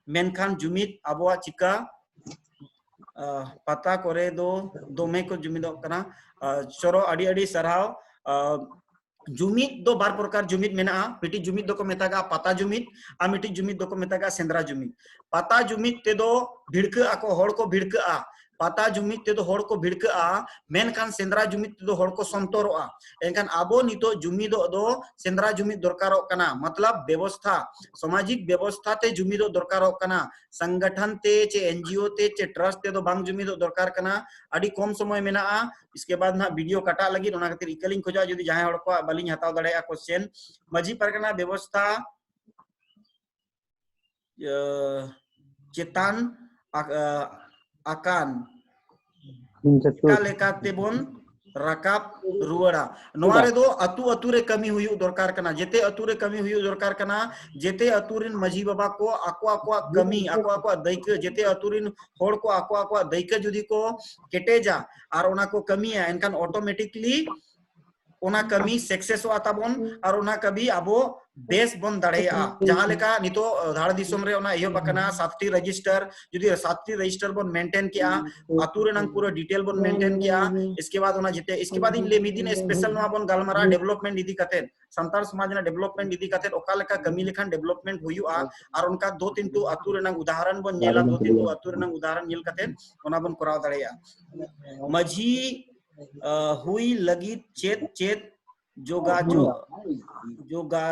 मेनखान जुमिद आबोआ चिका पता करे दो दोमे को जुमिद कना चोरो अड़ी अड़ी सरहाव जुमिद दो बार प्रकार जुमिद मेना मिटी जुमिद दो को मेतागा पता जुमिद आ मिटी जुमिद दो को मेतागा सेंद्रा जुमिद पता जुमिद ते दो भिड़क आको हड़ को भिड़क पता जुमिद ते दो हड़ को भिड़क मेनखान सेंद्रा जुमिद ते दो हड़ को संतोरो एनखान आबो नितो जुमिद दो सेंद्रा जुमिद दरकारो कना मतलब व्यवस्था सामाजिक व्यवस्था ते जुमिद दरकारो कना संगठन ते चे एनजीओ ते चे ट्रस्ट ते दो बांग जुमिद दरकार कना अड़ी कम समय मेना इसके बाद ना वीडियो कटा लगी ओना खातिर इकलिंग खोजा जदी जहां हड़ को बालिंग हताव दड़ेया क्वेश्चन मजी परगना व्यवस्था चेतान आकान का लेकाते बोन रकाब रुवड़ा नोआ रे दो अतु अतु रे कमी हुई दरकार कना जेते अतु रे कमी हुई दरकार कना जेते अतुरिन मजी बाबा को आको आको कमी आको आको दैक जेते अतुरिन होड़ को आको आको दैक जुदी को केटेजा और ओना को कमी है एनखान ऑटोमेटिकली ओना कमी सक्सेस आता बोन और ओना कभी आबो बेस बन दड़ेया जहां लेका नितो धाड़ दिसम रे ओना इयो बकना 7टी रजिस्टर जुदी 7टी रजिस्टर बन मेंटेन किया अतु रे नंग पूरा डिटेल बन मेंटेन किया इसके बाद ओना जेते इसके बाद इन ले मिदिन स्पेशल नो बन गालमारा डेवलपमेंट इदी कते संतार समाज ना डेवलपमेंट इदी कते ओका लेका कमी लेखान डेवलपमेंट हुयुआ और उनका 2-3 टू अतु रे नंग उदाहरण बन नेला 2-3 टू अतु रे नंग उदाहरण नेल कते ओना बन कराव दड़ेया मजी हुई लगी चेत चेत जोगा जोगा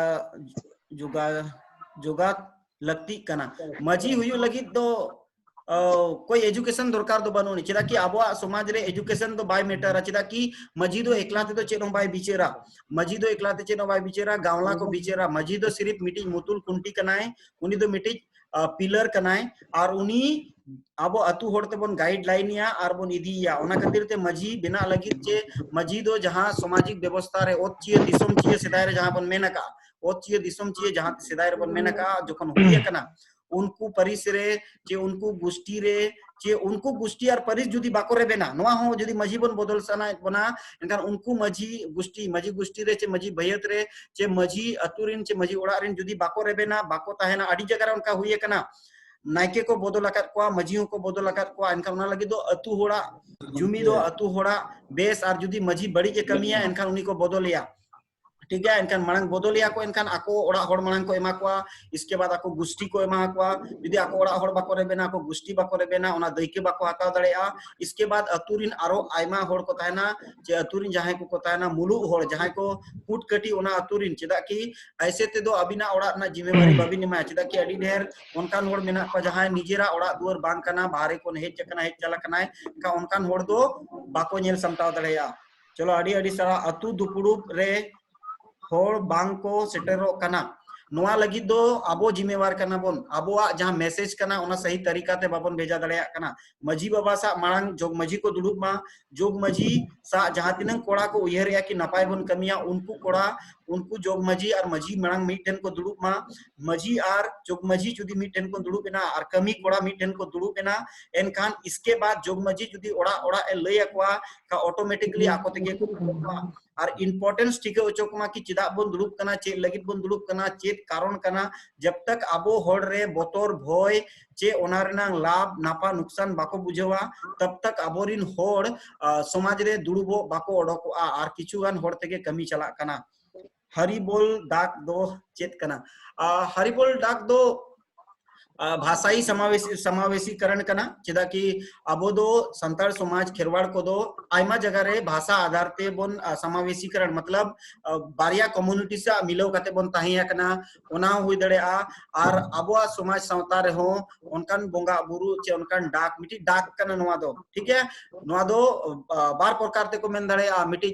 जोगा जोगा लगती कना मजी हुई लगी तो कोई एजुकेशन दरकार दो बानुनी चेदा कि आबो समाज रे एजुकेशन दो बाय मेटर चेदा कि मजी दो एकला ते तो चेनो बाय बिचेरा मजी दो एकला ते चेनो बाय बिचेरा गावला को बिचेरा मजी दो सिर्फ मिटी मुतुल कुंटी कनाय उनी दो मिटी पिलर कनाय और उनी आबो अतु होड़ते बोन गाइडलाइन या और बोन इदिया ओना खातिर ते मजी बिना लगित चे मजी दो जहां सामाजिक व्यवस्था रे ओचिए दिसम चिए सिदाय रे जहां बोन मेनका ओचिए दिसम चिए जहां सिदाय रे बोन मेनका जखन हुई कना उनको परिस रे चे उनको गुष्टी रे चे उनको गुष्टी और परिस जुदी बाको रे बेना नोआ हो जुदी मजी बोन बदल सना बना एनखान उनको मजी गुष्टी रे चे मजी भयत रे चे मजी अतुरिन चे मजी ओड़ा रिन जुदी बाको रे बेना बाको ताहेना अडी जगह रे उनका हुई कना नायके को बदल आकात को मजियों को बदल आकात को एनखान उना लगी दो अतु होड़ा जुमी दो अतु होड़ा बेस और जुदी मजी बड़ी जे कमिया एनखान उनी को बदलिया ठीक है इनकान मांग बदलिया को इनकान आको ओड़ा होड़ मांग को एमा को इसके बाद आको गुष्टी को एमा को यदि आको ओड़ा होड़ बाको रे बेना आको गुष्टी बाको रे बेना ओना दैके बाको हताव दड़ेया इसके बाद अतुरिन आरो आयमा होड़ को ताहेना जे अतुरिन जहां को ताहेना मुलु होड़ जहां को कूट कटी ओना अतुरिन चेदा कि ऐसे ते दो अबिना ओड़ा ना जिम्मेवारी बाबिन मा चेदा कि अडी ढेर उनकान होड़ मेना को जहां निजेरा ओड़ा दुआर बांग कना बाहरे को हेज कना हेज चला कना का उनकान होड़ दो बाको नेल समटाव दड़ेया चलो अडी अडी सारा अतु दुपुड़ुप रे होड़ बांग को सेटेरो कना नोआ लगी दो आबो जिम्मेवार कना बोन आबोआ जहां मैसेज कना ओना सही तरीका ते बाबन भेजा दड़ेया कना मजी बाबा सा मांग जोग मजी को दुड़ुब मा जोग मजी सा जहां तिनंग कोड़ा को उयहर या कि नपाय बोन कमिया उनको कोड़ा उनको जोग मजी और मजी मांग मीटेन को दुड़ुब मा मजी और जोग मजी जुदी मीटेन को दुड़ुब एना और कमी कोड़ा मीटेन को दुड़ुब एना एनखान इसके बाद जोग मजी जुदी ओड़ा ओड़ा ए लय अकवा का ऑटोमेटिकली आको तेगे को और इंपोर्टेंस टिके ओचोकमा कि चिदा बोन दुड़ुब कना चे लगित बोन दुड़ुब कना चे कारण कना जब तक आबो होड़ रे बोतोर भय चे ओना रेनांग लाभ नापा नुकसान बाको बुझेवा तब तक आबोरिन होड़ समाज रे दुड़ुबो बाको ओडोकोआ और किछु गान होड़ तेगे कमी चला कना हरिबोल डाक दो चेत कना हरिबोल डाक दो भाषाई समावेशीकरण कना चेदा कि अबो दो संताल समाज खेरवाड़ को दो आयमा जगह रे भाषा आधार ते बोन समावेशीकरण मतलब बारिया कम्युनिटी से मिलो कते बोन ताहिया कना ओना हुई दड़े आ और अबो समाज सावता रे हो उनकान बोंगा बुरु चे उनकान डाक मिटी डाक कना नोआ दो ठीक है नोआ दो बार प्रकार ते को मेन दड़े आ मिटी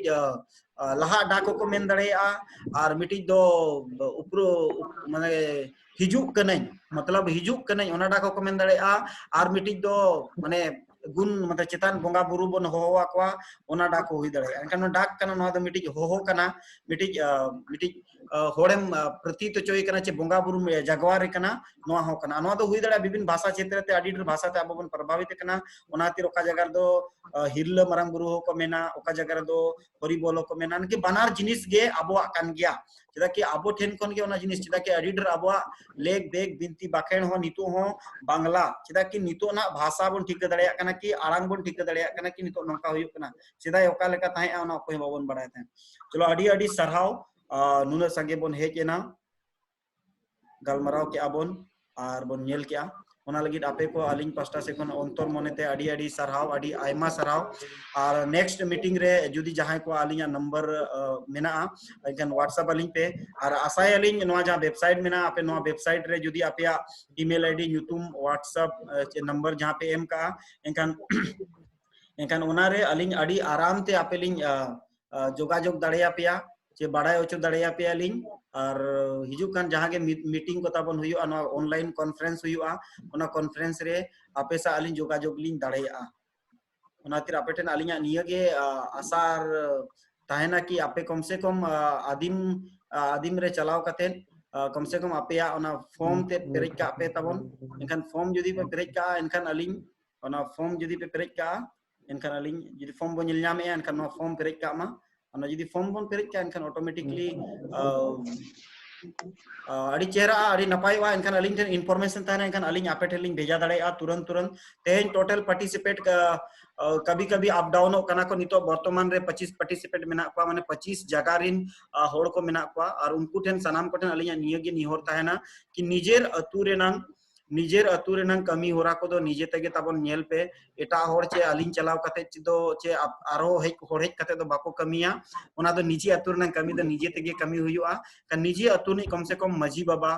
लहा डाक को मेन दड़े आ और मिटी दो उपरो माने हिजुक कनै मतलब हिजुक कनै ओना डाक को मेन दड़े आ और मिटी दो माने गुण मतलब चेतान बोंगा बुरु बोन होवा को ओना डाक हुई दड़े एनखान डाक कना नोआ दो मिटी होहो कना मिटी होड़ेम प्रतीत चोय कना चे बोंगा बुरु जगवार कना नोआ हो कना नोआ दो हुई दड़े विभिन्न भाषा क्षेत्र ते अडी भाषा ते अबो प्रभावित कना ओना तिर ओका जगह दो हिरल मारंग बुरु हो को मेना ओका जगह दो हरि बोलो को मेना कि बानार जिनिस गे अबो कान गया चेदा कि अबो ठेन कोन गे ओना जिनिस चेदा कि अडी अबो लेग बेग बिनती बाखेण हो नितो हो बांग्ला चेदा कि नितो ना भाषा बोन ठीक दड़ेया कना कि आड़ांग बोन ठीक दड़ेया कना कि नितो नोका हुयु कना सेदा ओका लेका ताहे ओना कोई बाबन बड़ाय थे चलो अडी अडी सरहाव नुना संगे बोन हेकेना गलमराव के आबोन और बोन नेल के ओना लगी आपे को अलिंग पास्टा से कोन अंतर मनेते अडी अडी सरहाव अडी आयमा सरहाव और नेक्स्ट मीटिंग रे जुदी जहां को अलिंगा नंबर मेना अगन व्हाट्सएप अलिंग पे और आसाय अलिंग नोआ जहां वेबसाइट मेना आपे नोआ वेबसाइट रे जुदी आपे ईमेल आईडी न्यूतुम व्हाट्सएप नंबर जहां पे एम का एनखान ओना रे अलिंग अडी आराम ते आपे लिंग जोगाजोग दड़ेया पेया चे बाड़ाय ओचो दड़ेया पेया लिंग और हिजु कान जहां के मीटिंग को ताबन हुयो अना ऑनलाइन कॉन्फ्रेंस हुयो ओना कॉन्फ्रेंस रे आपे सा अलिंग जोगाजोग लिंग दड़ेया ओना तिर आपे ठेन अलिंगा निया गे आसार ताहेना कि आपे कम से कम आदिम रे चलाव कते कम से कम आपे ओना फॉर्म ते पेरेज का आपे ताबन एनखान फॉर्म जदी पे पेरेज का एनखान अलिंग ओना फॉर्म जदी पे पेरेज का एनखान अलिंग जदी फॉर्म बो निल नामे एनखान नो फॉर्म पेरेज का मा ओना जदी फॉर्म बोन पेरेज का एनखान ऑटोमेटिकली अड़ी चेहरा अड़ी नपाय वा एनखान अलिंग ठेन इन्फॉर्मेशन ताना एनखान अलिंग आपे ठेन लिंग भेजा दड़ेया तुरंत तेन टोटल पार्टिसिपेट कभी कभी अप डाउन हो कना को नितो वर्तमान रे 25 पार्टिसिपेट मेना को माने 25 जगह रिन होड़ को मेना को और उनको ठेन सनाम को ठेन अलिंग नियगे निहोर ताहेना कि निजेर अतु रेनांग कमी होरा को दो निजे तेगे ताबन नेल पे एटा होड़ चे अलिंग चलाव कते दो चे आरो हेक होड़ हेक कते दो बाको कमिया ओना दो निजे अतु रेनांग कमी दो निजे तेगे कमी हुयुआ का निजे अतु नि कम से कम मजी बाबा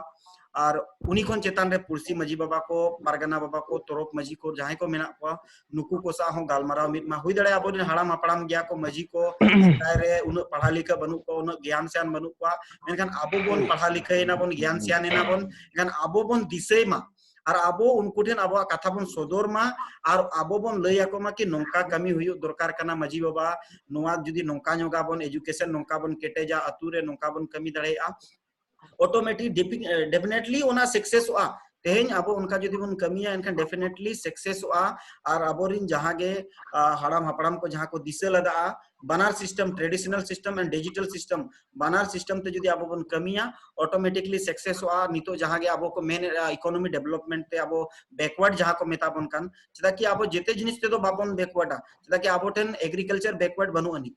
और उनी खन चेतान रे पुरसी मजी बाबा को पारगना बाबा को तोरप मजी को जहां को मेना को नुकु को सा हो गालमाराव मिट मा हुई दड़े आबो हाड़ाम हापड़ाम गया को मजी को रे उन पढ़ा लिखा बनू को उन ज्ञान सियान बनू को मेनखान आबो बोन पढ़ा लिखा ना बोन ज्ञान सियान ना बोन मेनखान आबो बोन दिसै मा और आबो उनको ठेन आबो कथा बोन सदर मा और आबो बोन लय आको मा कि नोंका कमी हुई दरकार कना मजी बाबा नोआ जुदी नोंका नोगा बोन एजुकेशन नोंका बोन केटेजा अतु रे नोंका बोन कमी दड़ेया ऑटोमेटिक डेफिनेटली ओना सक्सेस आ तेहेन आबो उनका जुदी बोन कमिया एनखान डेफिनेटली सक्सेस आ और आबोरिन जहां गे हाड़ाम हापड़ाम को जहां को दिशा लदा बनार system traditional system and digital system बनार सिस्टम ते जुदी आबो बोन कमिया ऑटोमेटिकली सक्सेस आ नितो जहां गे आबो को मेन इकोनॉमी डेवलपमेंट ते आबो बैकवर्ड जहां को मेता बोन कान चदा कि आबो जेते जिनिस ते तो बाबोन बैकवर्ड आ चदा कि आबो ठेन एग्रीकल्चर बैकवर्ड बनु अनि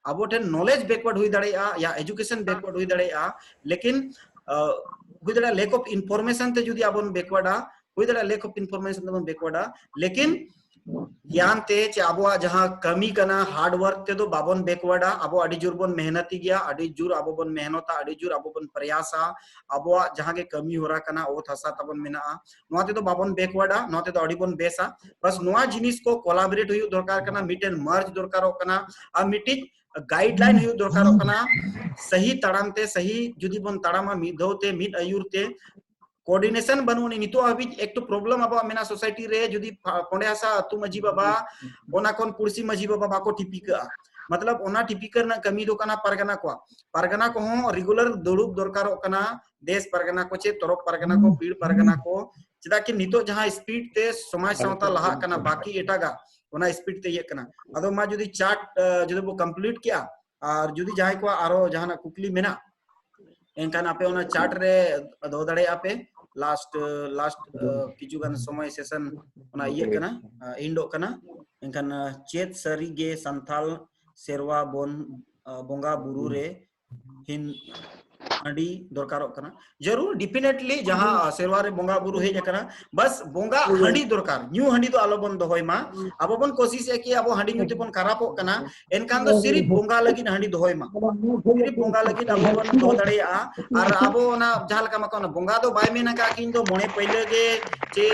आबो ठेन नॉलेज बैकवर्ड हुई दड़ेया या एजुकेशन बैकवर्ड हुई दड़ेया लेकिन हुई दड़ेया लैक ऑफ इंफॉर्मेशन ते जुदी आबोन बैकवर्ड आ हुई दड़ेया लैक ऑफ इंफॉर्मेशन ते बैकवर्ड आ लेकिन ज्ञान ते चे आबो जहां कमी कना हार्ड वर्क ते दो बाबोन बैकवर्ड आ आबो अडी जुर बोन मेहनती गया अडी जुर आबो बोन मेहनता अडी जुर आबो बोन प्रयासा आबो जहां के कमी होरा कना ओ थसा तबन मेना नोआ ते दो बाबोन बैकवर्ड आ नोआ ते दो अडी बोन बेसा बस नोआ जिनिस को कोलैबोरेट हुई दरकार कना मिटेन मर्ज दरकार कना आ मिटी गाइडलाइन हुई दरकार कना सही तड़ाम ते सही जुदी बोन तड़ामा मिदोते मिद अयुरते कोऑर्डिनेशन बनुनी नितो अभी एक तो प्रॉब्लम अब मेना सोसाइटी रे जुदी पोंडे आसा अतु मजी बाबा ओना कोन पुरसी मजी बाबा बाको टिपिका मतलब ओना टिपिकर ना कमी दो कना परगना को हो रेगुलर दुड़ुब दरकार कना देश परगना को चे तोरप परगना को पीड़ परगना को चदा कि नितो जहां स्पीड ते समाज सावता लहा कना बाकी एटागा ओना स्पीड ते ये कना अदो मा जुदी चार्ट जुदी वो कंप्लीट किया और जुदी जहां को आरो जहां कुकली मेना एनकान आपे ओना चार्ट रे दो दड़े आपे लास्ट किजुगान समय सेशन ओना ये कना इंडो कना एनकान चेत सरी गे संथाल सेरवा बोन बोंगा बुरु रे हिन हंडी दरकार कना जरूर डेफिनेटली जहां सेरवा रे बोंगा बुरु हे जकना बस बोंगा हंडी दरकार न्यू हंडी तो आलो बोन दोहोय मा अब बोन कोशिश है कि अब हंडी न्यूते बोन खराब कना एनकान दो सिर्फ बोंगा लगी हंडी दोहोय मा सिर्फ बोंगा लगी अब बोन दो दड़े आ और अब ना जहां लका मका बोंगा दो बाय मेना का किन दो मोणे पहिले गे चे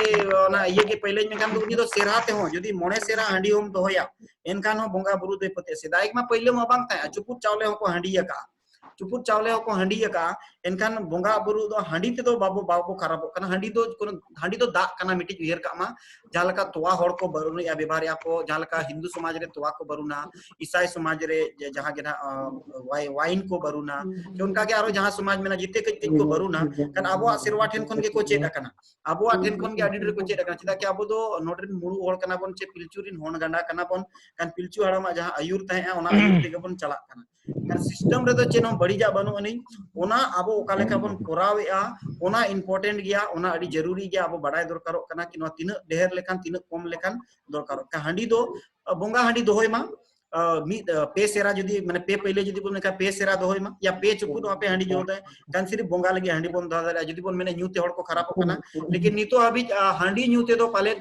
ना ये के पहिले में कान दो उनी दो सेरा ते हो जदी मोणे सेरा हंडी होम दोहोया एनकान हो बोंगा बुरु दे पते सेदाइक मा पहिले मा बांग ता चुपुत चावले हो को हंडी का चुपुर चावले को हंडी का एनखान बोंगा बुरु दो हंडी ते दो बाबू बाबू खराब कना हंडी दो दा कना मिटी उयर का मा जहां तोवा हड़ को बरुना या व्यवहार या को जहां हिंदू समाज रे तोवा को बरुना ईसाई समाज रे जहां के वाइन को बरुना कि उनका के आरो जहां समाज में ना जिते कज को बरुना कन आबो सिरवा ठेन खन के को चेदा कना आबो ठेन खन के अडी रे को चेदा कना चिदा कि आबो दो नोडरिन मुरु हड़ कना बोन चे पिलचुरिन होन गंडा कना बोन कन पिलचु हड़मा जहां आयुर तहे ओना आयुर तेगे बोन चला कना कन सिस्टम रे तो चेनो बड़ीजा बनु अनि ओना आबो ओका लेका बोन कोरावेआ ओना इंपोर्टेंट गया ओना अडी जरूरी गया आबो बड़ाय दरकारो कना कि नो तिन देहर लेखान तिन कम लेखान दरकारो का हंडी दो बोंगा हंडी दोहोय मा मी पे सेरा जुदी माने पे पहिले जुदी बोन का पे सेरा दोहोय मा या पे चुकु दो पे हंडी जोदा कान सिर्फ बोंगा लगी हंडी बोन दादा जुदी बोन मेने न्यूते हड़ को खराब कना लेकिन नितो अभी हंडी न्यूते दो पाले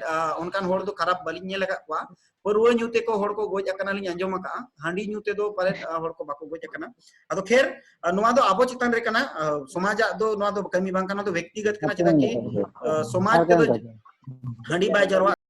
उनकान हड़ दो खराब बलिन ने लगा वा परवा न्यूते को हड़ को गोज अकना लिन अंजम का हंडी न्यूते दो पाले हड़ को बाको गोज अकना अदो खैर नोआ दो आबो चितान रे कना समाज दो नोआ दो कमी बांग कना दो व्यक्तिगत कना चदा कि समाज ते दो हंडी बाय जरवा